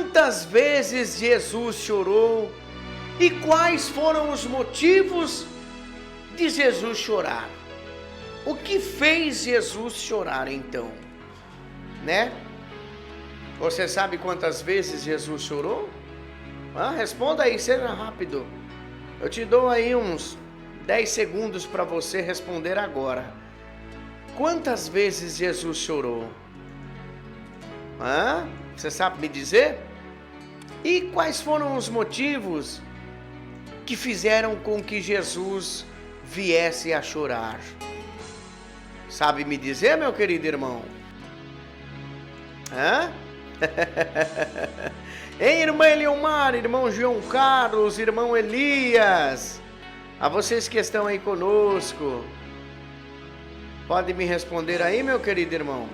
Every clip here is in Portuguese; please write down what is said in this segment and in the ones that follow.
quantas vezes Jesus chorou e quais foram os motivos de Jesus chorar. O que fez Jesus chorar então? Né? Você sabe quantas vezes Jesus chorou? Responda aí, seja rápido. Eu te dou aí uns 10 segundos para você responder agora. Quantas vezes Jesus chorou? Você sabe me dizer? E quais foram os motivos que fizeram com que Jesus viesse a chorar? Sabe me dizer, meu querido irmão? Hein, irmã Eliomar, irmão João Carlos, irmão Elias, a vocês que estão aí conosco, pode me responder aí, meu querido irmão?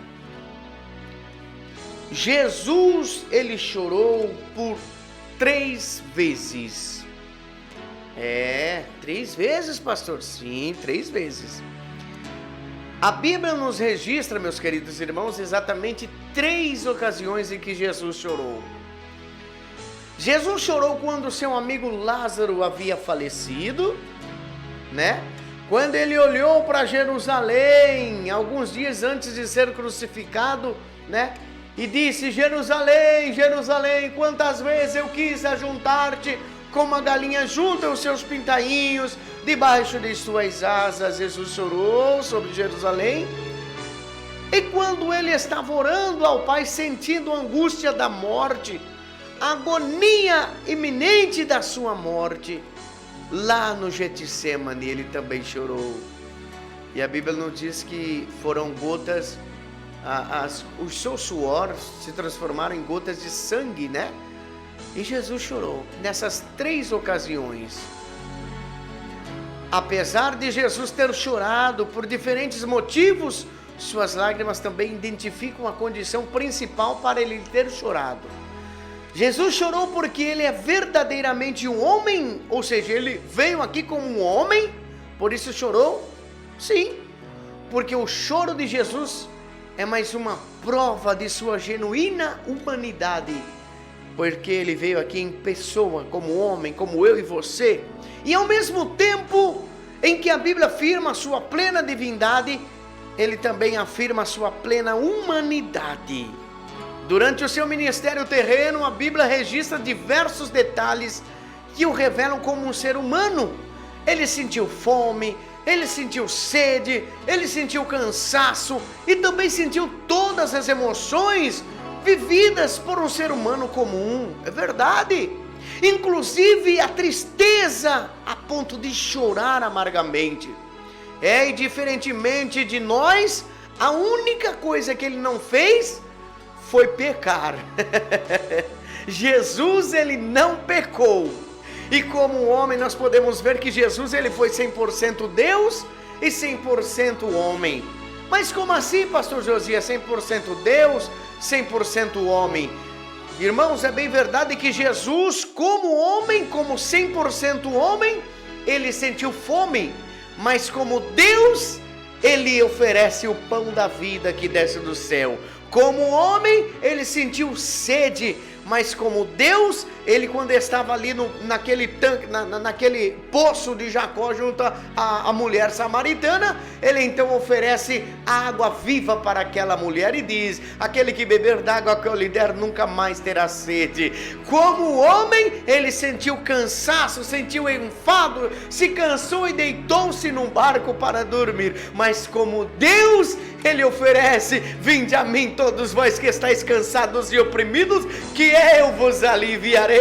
Jesus, ele chorou por 3 vezes. 3 vezes, pastor? Sim, 3 vezes. A Bíblia nos registra, meus queridos irmãos, exatamente 3 ocasiões em que Jesus chorou. Jesus chorou quando seu amigo Lázaro havia falecido, né? Quando ele olhou para Jerusalém, alguns dias antes de ser crucificado, né? E disse: Jerusalém, Jerusalém, quantas vezes eu quis ajuntar-te como a galinha junta os seus pintainhos debaixo de suas asas. Jesus chorou sobre Jerusalém. E quando ele estava orando ao Pai, sentindo a angústia da morte, a agonia iminente da sua morte, lá no Getsemane ele também chorou. E a Bíblia nos diz que foram gotas, o seu suor se transformaram em gotas de sangue, né? E Jesus chorou nessas 3 ocasiões. Apesar de Jesus ter chorado por diferentes motivos, suas lágrimas também identificam a condição principal para ele ter chorado. Jesus chorou porque ele é verdadeiramente um homem, ou seja, ele veio aqui como um homem, por isso chorou? Sim, porque o choro de Jesus é mais uma prova de sua genuína humanidade, porque ele veio aqui em pessoa, como homem, como eu e você, e ao mesmo tempo em que a Bíblia afirma a sua plena divindade, ele também afirma a sua plena humanidade. Durante o seu ministério terreno, a Bíblia registra diversos detalhes que o revelam como um ser humano. Ele sentiu fome, ele sentiu sede, ele sentiu cansaço e também sentiu todas as emoções vividas por um ser humano comum. É verdade. Inclusive a tristeza a ponto de chorar amargamente. E diferentemente de nós, a única coisa que ele não fez foi pecar. Jesus, ele não pecou. E como homem nós podemos ver que Jesus, ele foi 100% Deus e 100% homem. Mas como assim, pastor Josias? 100% Deus, 100% homem? Irmãos, é bem verdade que Jesus, como homem, como 100% homem, ele sentiu fome. Mas como Deus, ele oferece o pão da vida que desce do céu. Como homem, ele sentiu sede, mas como Deus, ele quando estava ali naquele tanque, naquele poço de Jacó junto à mulher samaritana, ele então oferece água viva para aquela mulher e diz: aquele que beber da água que eu lhe der nunca mais terá sede. Como homem, ele sentiu cansaço, sentiu enfado, se cansou e deitou-se num barco para dormir, mas como Deus, ele oferece: vinde a mim todos vós que estáis cansados e oprimidos, que eu vos aliviarei.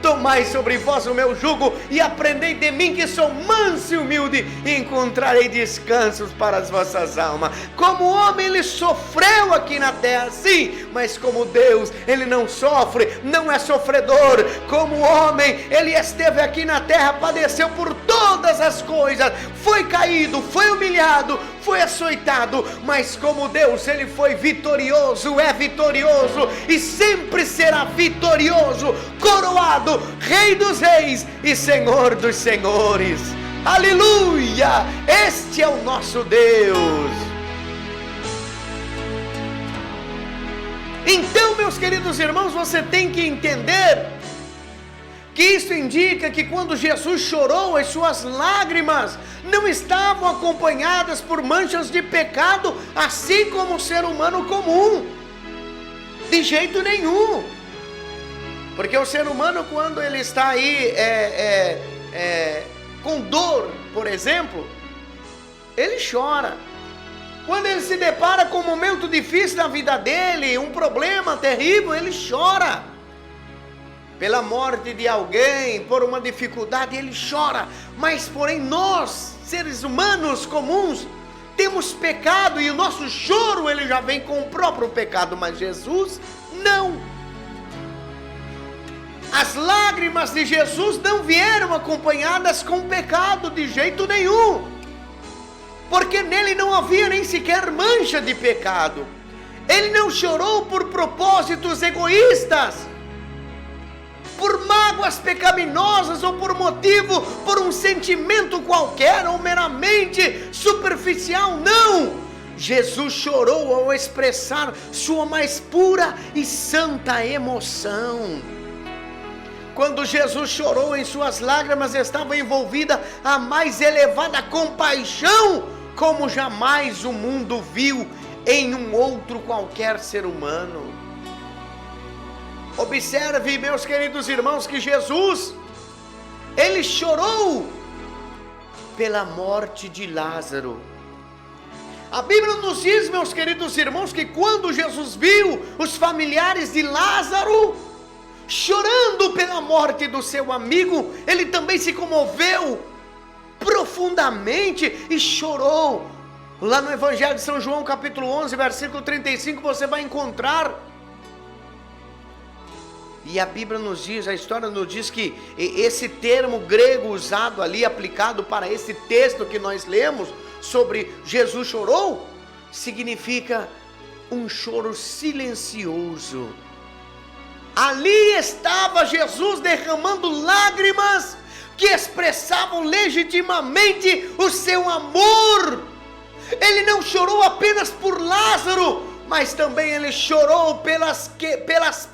Tomai sobre vós o meu jugo e aprendei de mim, que sou manso e humilde, e encontrarei descansos para as vossas almas. Como homem ele sofreu aqui na terra, sim, mas como Deus ele não sofre, não é sofredor. Como homem ele esteve aqui na terra, padeceu por todas as coisas, foi caído, foi humilhado, foi açoitado, mas como Deus ele foi vitorioso, é vitorioso e sempre será vitorioso, coroado, Rei dos Reis e Senhor dos Senhores. Aleluia! Este é o nosso Deus. Então, meus queridos irmãos, você tem que entender que isso indica que quando Jesus chorou, as suas lágrimas não estavam acompanhadas por manchas de pecado, assim como o ser humano comum. De jeito nenhum. Porque o ser humano, quando ele está aí com dor, por exemplo, ele chora. Quando ele se depara com um momento difícil na vida dele, um problema terrível, ele chora. Pela morte de alguém, por uma dificuldade, ele chora. Mas porém nós, seres humanos comuns, temos pecado e o nosso choro ele já vem com o próprio pecado, mas Jesus não. As lágrimas de Jesus não vieram acompanhadas com pecado de jeito nenhum, porque nele não havia nem sequer mancha de pecado. Ele não chorou por propósitos egoístas, por mágoas pecaminosas ou por um sentimento qualquer ou meramente superficial, não. Jesus chorou ao expressar sua mais pura e santa emoção. Quando Jesus chorou, em suas lágrimas estava envolvida a mais elevada compaixão, como jamais o mundo viu em um outro qualquer ser humano. Observe, meus queridos irmãos, que Jesus, ele chorou pela morte de Lázaro. A Bíblia nos diz, meus queridos irmãos, que quando Jesus viu os familiares de Lázaro chorando pela morte do seu amigo, ele também se comoveu profundamente e chorou. Lá no Evangelho de São João, capítulo 11, versículo 35, você vai encontrar. E a Bíblia nos diz, a história nos diz que esse termo grego usado ali, aplicado para esse texto que nós lemos, sobre Jesus chorou, significa um choro silencioso. Ali estava Jesus derramando lágrimas que expressavam legitimamente o seu amor. Ele não chorou apenas por Lázaro, mas também ele chorou pelas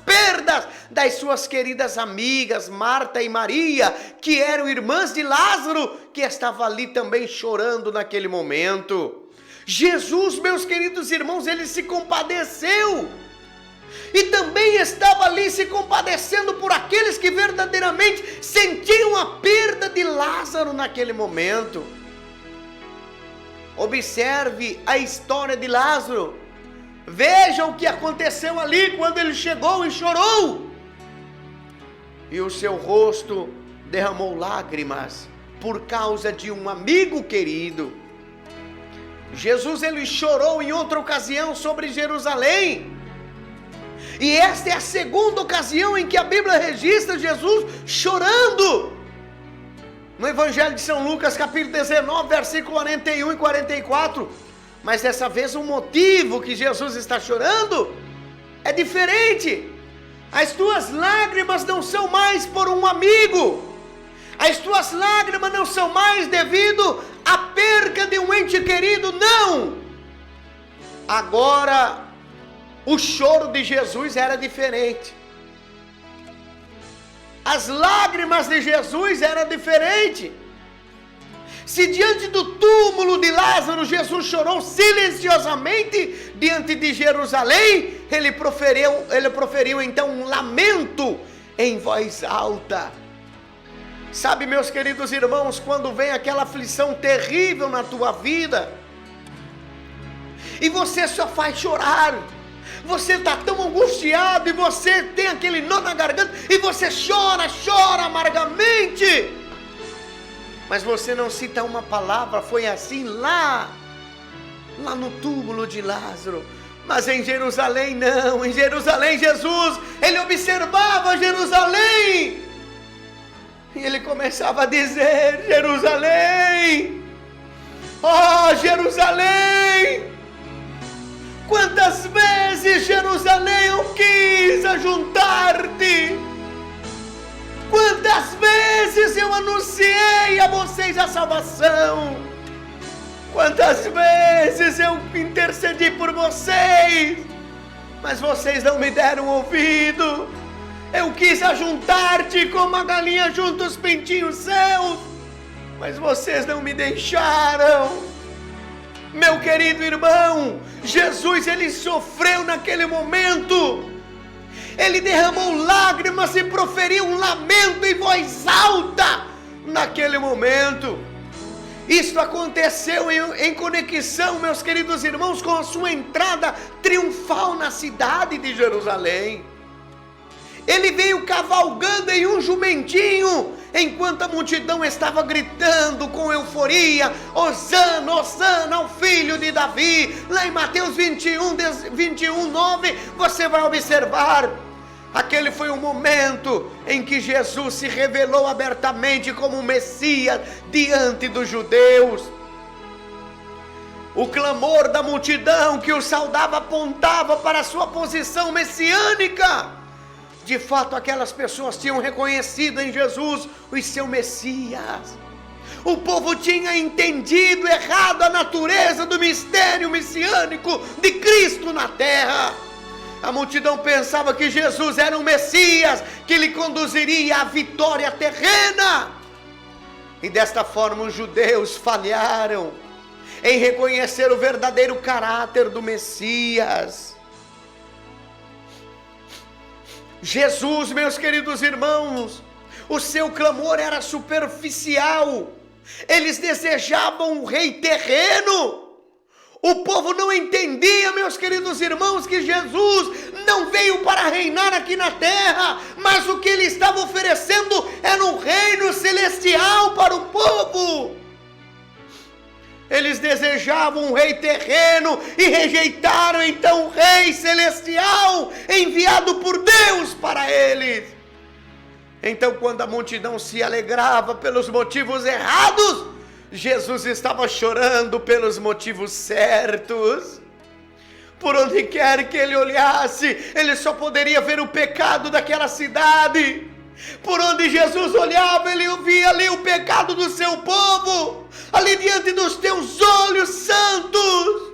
perdas das suas queridas amigas, Marta e Maria, que eram irmãs de Lázaro, que estava ali também chorando naquele momento. Jesus, meus queridos irmãos, ele se compadeceu, e também estava ali se compadecendo por aqueles que verdadeiramente sentiam a perda de Lázaro naquele momento. Observe a história de Lázaro. Veja o que aconteceu ali quando ele chegou e chorou. E o seu rosto derramou lágrimas por causa de um amigo querido. Jesus, ele chorou em outra ocasião sobre Jerusalém. E esta é a segunda ocasião em que a Bíblia registra Jesus chorando. No Evangelho de São Lucas, capítulo 19, versículo 41 e 44. Mas dessa vez o motivo que Jesus está chorando é diferente. As tuas lágrimas não são mais por um amigo. As tuas lágrimas não são mais devido à perca de um ente querido, não. Agora, o choro de Jesus era diferente. As lágrimas de Jesus eram diferentes. Se diante do túmulo de Lázaro, Jesus chorou silenciosamente diante de Jerusalém, ele proferiu então um lamento em voz alta. Sabe, meus queridos irmãos, quando vem aquela aflição terrível na tua vida, e você só faz chorar, você está tão angustiado, e você tem aquele nó na garganta, e você chora amargamente, mas você não cita uma palavra. Foi assim lá no túmulo de Lázaro. Mas em Jerusalém não. Em Jerusalém Jesus, ele observava Jerusalém, e ele começava a dizer: Jerusalém, oh Jerusalém, quantas vezes, Jerusalém, eu quis ajuntar-te, quantas vezes eu anunciei a vocês a salvação, quantas vezes eu intercedi por vocês, mas vocês não me deram ouvido. Eu quis ajuntar-te como a galinha junta os pintinhos seus, mas vocês não me deixaram. Meu querido irmão, Jesus, ele sofreu naquele momento. Ele derramou lágrimas e proferiu um lamento em voz alta naquele momento. Isso aconteceu em conexão, meus queridos irmãos, com a sua entrada triunfal na cidade de Jerusalém. Ele veio cavalgando em um jumentinho, enquanto a multidão estava gritando com euforia: Hosana, Hosana ao filho de Davi. Lá em Mateus 21, 9, você vai observar. Aquele foi o momento em que Jesus se revelou abertamente como Messias diante dos judeus. O clamor da multidão que o saudava apontava para a sua posição messiânica. De fato, aquelas pessoas tinham reconhecido em Jesus o seu Messias. O povo tinha entendido errado a natureza do mistério messiânico de Cristo na terra. A multidão pensava que Jesus era um Messias que lhe conduziria à vitória terrena. E desta forma os judeus falharam em reconhecer o verdadeiro caráter do Messias. Jesus, meus queridos irmãos, o seu clamor era superficial. Eles desejavam um rei terreno. O povo não entendia, meus queridos irmãos, que Jesus não veio para reinar aqui na terra, mas o que ele estava oferecendo era um reino celestial para o povo. Eles desejavam um rei terreno e rejeitaram então o rei celestial enviado por Deus para eles. Então, quando a multidão se alegrava pelos motivos errados, Jesus estava chorando pelos motivos certos. Por onde quer que ele olhasse, ele só poderia ver o pecado daquela cidade. Por onde Jesus olhava, ele via ali o pecado do seu povo, ali diante dos teus olhos santos.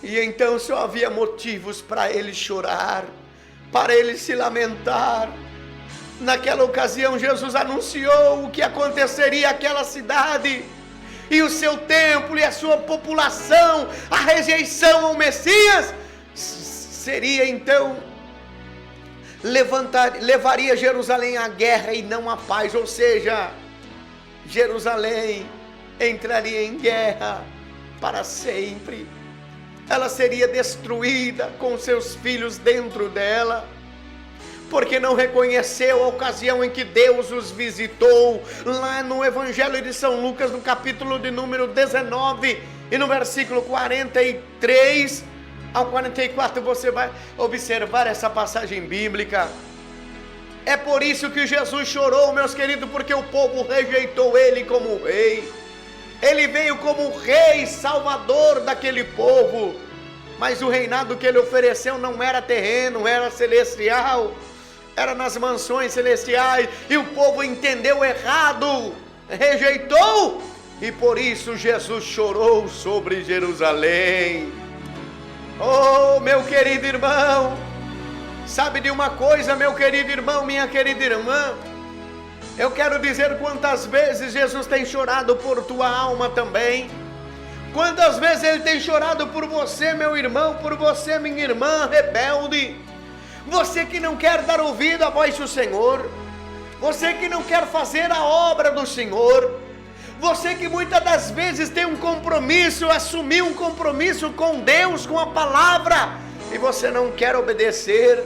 E então só havia motivos para ele chorar, para ele se lamentar. Naquela ocasião, Jesus anunciou o que aconteceria àquela cidade, e o seu templo e a sua população, a rejeição ao Messias, seria então, levaria Jerusalém à guerra e não à paz. Ou seja, Jerusalém entraria em guerra para sempre. Ela seria destruída com seus filhos dentro dela, porque não reconheceu a ocasião em que Deus os visitou. Lá no Evangelho de São Lucas, no capítulo de número 19 e no versículo 43 ao 44, você vai observar essa passagem bíblica. É por isso que Jesus chorou, meus queridos, porque o povo rejeitou ele como rei. Ele veio como rei salvador daquele povo, mas o reinado que ele ofereceu não era terreno, era celestial, era nas mansões celestiais, e o povo entendeu errado, rejeitou, e por isso Jesus chorou sobre Jerusalém. Oh, meu querido irmão, sabe de uma coisa, meu querido irmão, minha querida irmã? Eu quero dizer quantas vezes Jesus tem chorado por tua alma também. Quantas vezes ele tem chorado por você, meu irmão, por você, minha irmã rebelde. Você que não quer dar ouvido à voz do Senhor. Você que não quer fazer a obra do Senhor. Você que muitas das vezes tem um compromisso, assumiu um compromisso com Deus, com a palavra, e você não quer obedecer.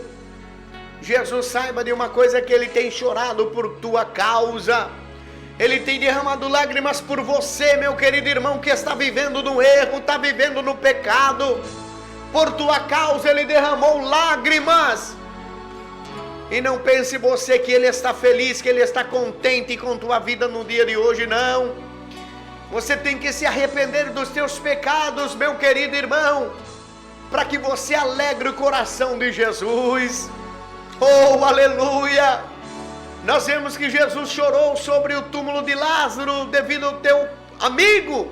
Jesus, saiba de uma coisa, que ele tem chorado por tua causa. Ele tem derramado lágrimas por você, meu querido irmão, que está vivendo no erro, está vivendo no pecado. Por tua causa ele derramou lágrimas. E não pense você que ele está feliz, que ele está contente com tua vida no dia de hoje, não. Você tem que se arrepender dos teus pecados, meu querido irmão, para que você alegre o coração de Jesus. Oh, aleluia! Nós vemos que Jesus chorou sobre o túmulo de Lázaro, devido ao teu amigo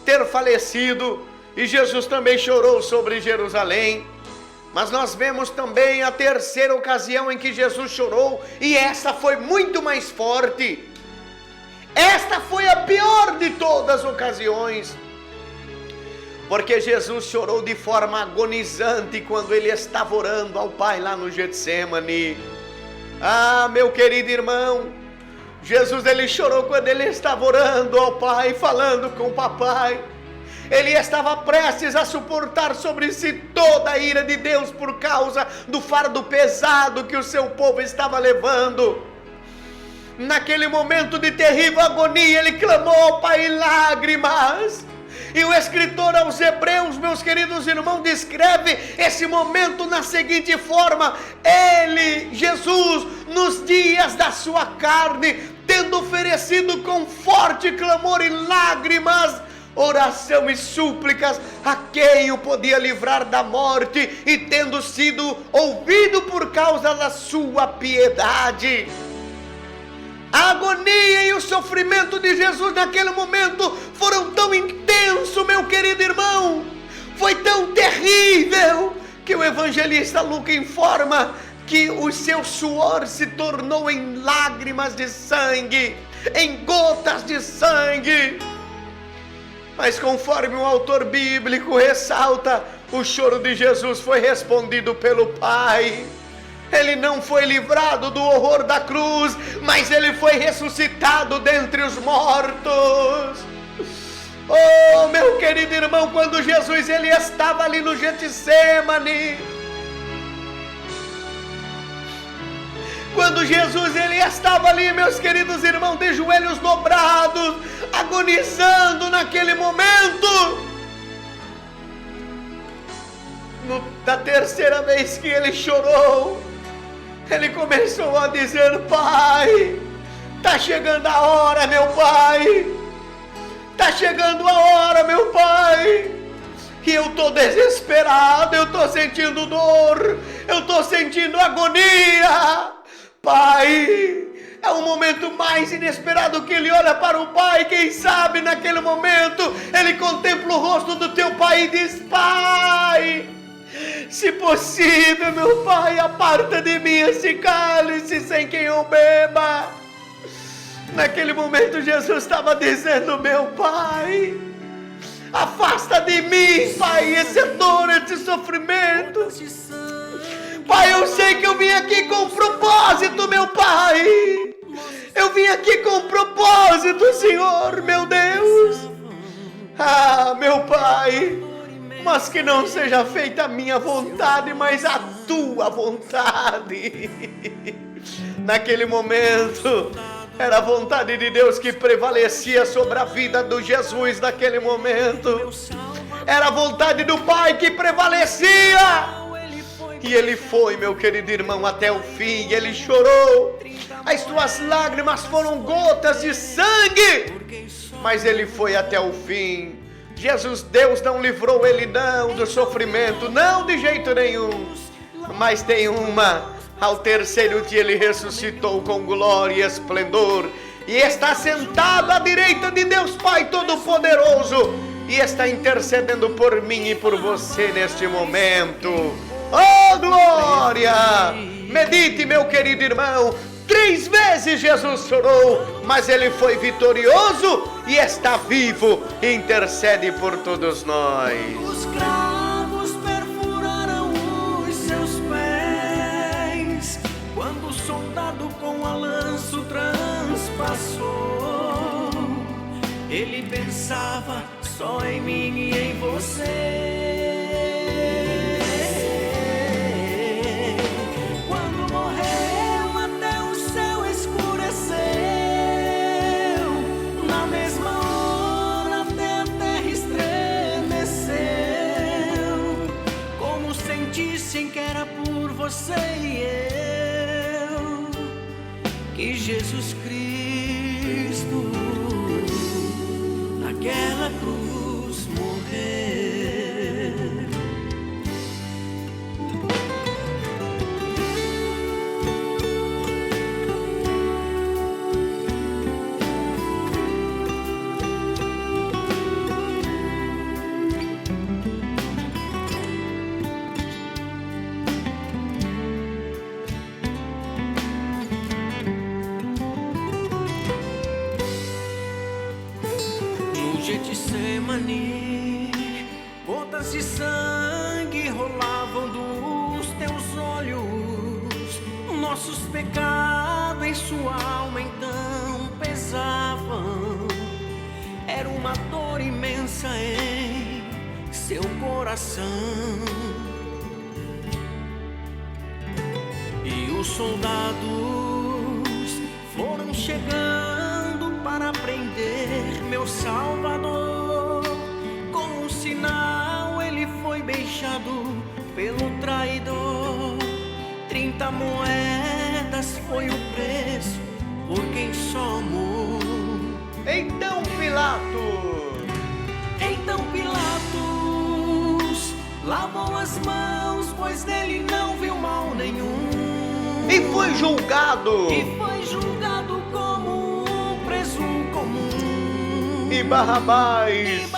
ter falecido. E Jesus também chorou sobre Jerusalém. Mas nós vemos também a terceira ocasião em que Jesus chorou, e essa foi muito mais forte. Esta foi a pior de todas as ocasiões, porque Jesus chorou de forma agonizante quando ele estava orando ao Pai lá no Getsêmani. Ah, meu querido irmão, Jesus ele chorou quando ele estava orando ao Pai, falando com o Papai. Ele estava prestes a suportar sobre si toda a ira de Deus por causa do fardo pesado que o seu povo estava levando. Naquele momento de terrível agonia, ele clamou ao Pai em lágrimas. E o escritor aos Hebreus, meus queridos irmãos, descreve esse momento na seguinte forma: ele, Jesus, nos dias da sua carne, tendo oferecido com forte clamor e lágrimas, oração e súplicas a quem o podia livrar da morte, e tendo sido ouvido por causa da sua piedade. A agonia e o sofrimento de Jesus naquele momento foram tão intensos, meu querido irmão, foi tão terrível, que o evangelista Lucas informa que o seu suor se tornou em lágrimas de sangue, em gotas de sangue. Mas conforme o autor bíblico ressalta, o choro de Jesus foi respondido pelo Pai. Ele não foi livrado do horror da cruz, mas ele foi ressuscitado dentre os mortos. Oh, meu querido irmão, quando Jesus ele estava ali no Getsêmani, quando Jesus ele estava ali, meus queridos irmãos, de joelhos dobrados, agonizando naquele momento, da terceira vez que ele chorou, ele começou a dizer: Pai, está chegando a hora, meu Pai, está chegando a hora, meu Pai, e eu estou desesperado, eu estou sentindo dor, eu estou sentindo agonia. Pai, é o momento mais inesperado que ele olha para o Pai. Quem sabe naquele momento ele contempla o rosto do teu Pai e diz: Pai, se possível, meu Pai, aparta de mim esse cálice sem que eu beba. Naquele momento Jesus estava dizendo: meu Pai, afasta de mim, Pai, essa dor, esse sofrimento. Pai, eu sei que eu vim aqui com propósito, meu Pai. Eu vim aqui com propósito, Senhor, meu Deus. Ah, meu Pai, mas que não seja feita a minha vontade, mas a tua vontade. Naquele momento, era a vontade de Deus que prevalecia sobre a vida do Jesus naquele momento. Era a vontade do Pai que prevalecia. E ele foi, meu querido irmão, até o fim. Ele chorou. As suas lágrimas foram gotas de sangue. Mas ele foi até o fim. Jesus, Deus não livrou ele não do sofrimento, não de jeito nenhum. Mas tem uma: ao terceiro dia ele ressuscitou com glória e esplendor, e está sentado à direita de Deus Pai Todo-Poderoso, e está intercedendo por mim e por você neste momento. Oh, glória! Medite, meu querido irmão. 3 vezes Jesus chorou, mas ele foi vitorioso e está vivo e intercede por todos nós. Os cravos perfuraram os seus pés, quando o soldado com a lança o transpassou. Ele pensava só em mim e em você. Você e eu, que Jesus Cristo naquela cruz morreu. Getsemane, gotas de sangue rolavam dos teus olhos, nossos pecados em sua alma então pesavam. Era uma dor imensa em seu coração. E os soldados foram chegando para prender meu Salvador. Com um sinal ele foi beijado pelo traidor. 30 moedas foi o preço por quem só amou. Então Pilatos lavou as mãos, pois nele não viu mal nenhum. E foi julgado Como um preso comum. E Barrabás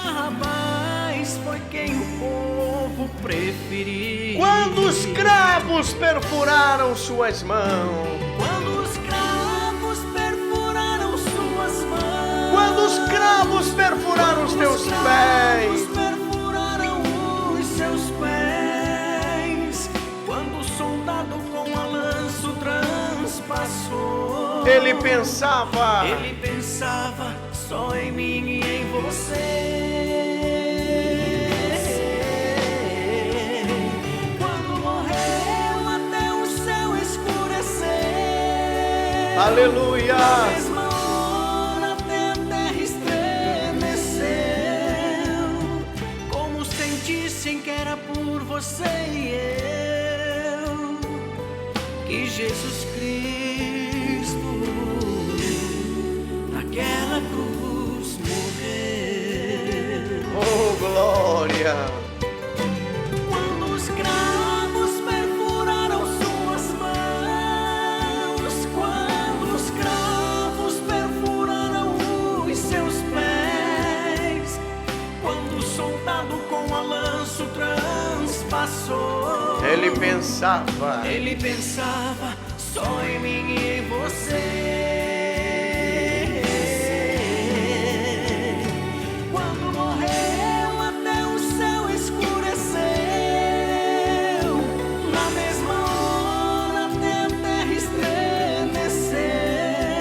foi quem o povo preferiu. Quando os cravos perfuraram suas mãos, Quando os cravos perfuraram suas mãos, quando os cravos perfuraram os teus pés, perfuraram os seus pés, quando o soldado com a lança o transpassou, ele pensava só em mim e em você. Quando morreu até o céu escureceu, aleluia. na mesma hora até a terra estremeceu, como sentissem que era por você e eu que Jesus Cristo naquela cruz morreu. Oh, glória. Quando os cravos perfuraram suas mãos, quando os cravos perfuraram os seus pés, quando o soldado com a lança o transpassou, Ele pensava só em mim e em você. Quando morreu até o céu escureceu, na mesma hora até a terra estremeceu,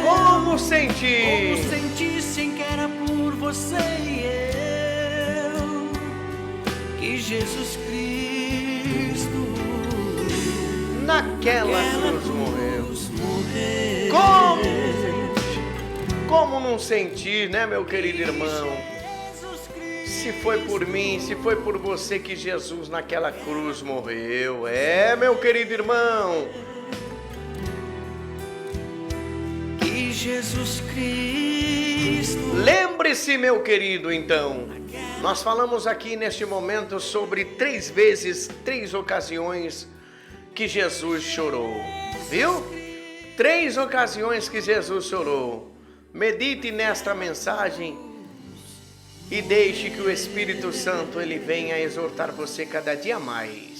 como sentir como sentissem que era por você e eu que Jesus Cristo naquela cruz morreu. morreu. Como não sentir, né, meu querido irmão? Se foi por mim, se foi por você que Jesus naquela cruz morreu. É, meu querido irmão. Que Jesus Cristo. Lembre-se, meu querido, então. Nós falamos aqui neste momento sobre 3 vezes, 3 ocasiões que Jesus chorou. Viu? 3 ocasiões que Jesus chorou. Medite nesta mensagem e deixe que o Espírito Santo ele venha exortar você cada dia mais.